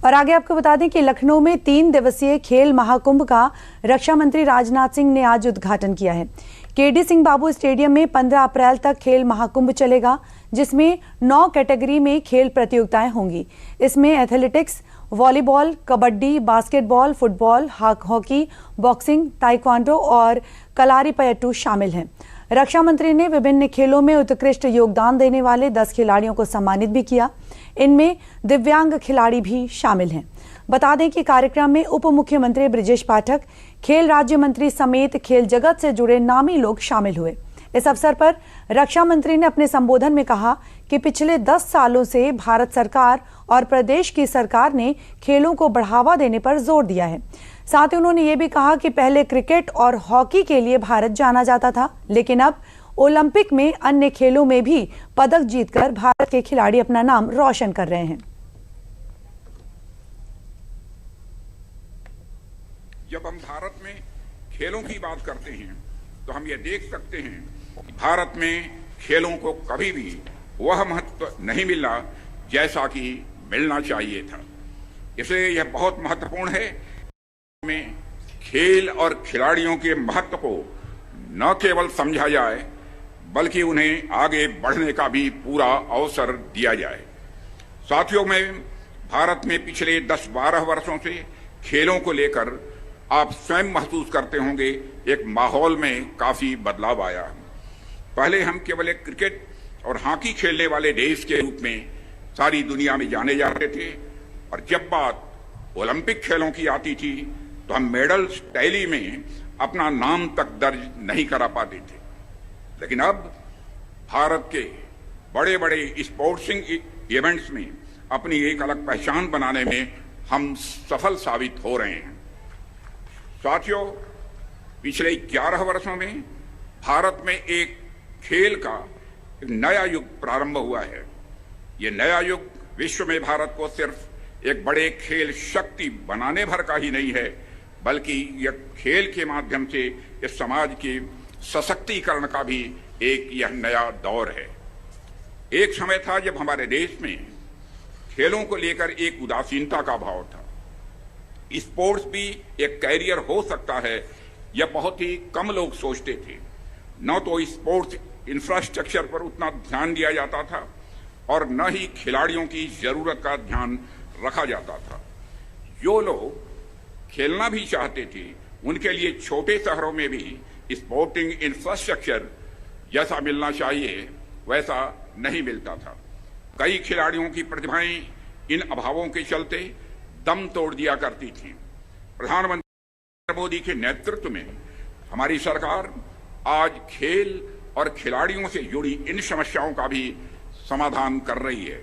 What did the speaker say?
और आगे आपको बता दें कि लखनऊ में 3 दिवसीय खेल महाकुंभ का रक्षा मंत्री राजनाथ सिंह ने आज उद्घाटन किया है। केडी सिंह बाबू स्टेडियम में 15 अप्रैल तक खेल महाकुंभ चलेगा, जिसमें 9 कैटेगरी में खेल प्रतियोगिताएं होंगी। इसमें athletics, volleyball, kabaddi, basketball, football, hockey, boxing, taekwondo और कलारीपयट्टू शामिल हैं। रक्षा मंत्री ने विभिन्न खेलों में उत्कृष्ट योगदान देने वाले 10 खिलाड़ियों को सम्मानित भी किया। इनमें दिव्यांग खिलाड़ी भी शामिल हैं। बता दें कि कार्यक्रम में उप मुख्यमंत्री ब्रिजेश पाठक, खेल राज्य मंत्री समेत खेल जगत से जुड़े नामी लोग शामिल हुए। इस अवसर पर रक्षा मंत्री ने अपने संबोधन में कहा कि पिछले 10 सालों से भारत सरकार और प्रदेश की सरकार ने खेलों को बढ़ावा देने पर जोर दिया है। साथ ही उन्होंने ये भी कहा कि पहले क्रिकेट और हॉकी के लिए भारत जाना जाता था, लेकिन अब ओलंपिक में अन्य खेलों में भी पदक जीतकर भारत के खिलाड़ी अपना नाम रोशन कर रहे हैं। जब हम भारत में खेलों की बात करते हैं तो हम ये देख सकते हैं कि भारत में खेलों को कभी भी वह महत्व नहीं मिला जैसा कि मिलना चाहिए था। इसलिए यह बहुत महत्वपूर्ण है में खेल और खिलाड़ियों के महत्व को न केवल समझा जाए बल्कि उन्हें आगे बढ़ने का भी पूरा अवसर दिया जाए। साथियों, में भारत में पिछले 10-12 वर्षों से खेलों को लेकर आप स्वयं महसूस करते होंगे एक माहौल में काफी बदलाव आया। पहले हम केवल एक क्रिकेट और हॉकी खेलने वाले देश के रूप में सारी दुनिया में जाने जाते थे, और जब बात ओलंपिक खेलों की आती थी तो हम मेडल टैली में अपना नाम तक दर्ज नहीं करा पाते थे। लेकिन अब भारत के बड़े बड़े स्पोर्ट्सिंग इवेंट्स में अपनी एक अलग पहचान बनाने में हम सफल साबित हो रहे हैं। साथियों, पिछले 11 वर्षों में भारत में एक खेल का एक नया युग प्रारंभ हुआ है। ये नया युग विश्व में भारत को सिर्फ एक बड़े खेल शक्ति बनाने भर का ही नहीं है, बल्कि यह खेल के माध्यम से इस समाज के सशक्तिकरण का भी एक यह नया दौर है। एक समय था जब हमारे देश में खेलों को लेकर एक उदासीनता का भाव था। स्पोर्ट्स भी एक कैरियर हो सकता है, यह बहुत ही कम लोग सोचते थे। न तो स्पोर्ट्स इंफ्रास्ट्रक्चर पर उतना ध्यान दिया जाता था और न ही खिलाड़ियों की जरूरत का ध्यान रखा जाता था। जो लोग खेलना भी चाहते थे उनके लिए छोटे शहरों में भी स्पोर्टिंग इंफ्रास्ट्रक्चर जैसा मिलना चाहिए वैसा नहीं मिलता था। कई खिलाड़ियों की प्रतिभाएं इन अभावों के चलते दम तोड़ दिया करती थी। प्रधानमंत्री नरेंद्र मोदी के नेतृत्व में हमारी सरकार आज खेल और खिलाड़ियों से जुड़ी इन समस्याओं का भी समाधान कर रही है।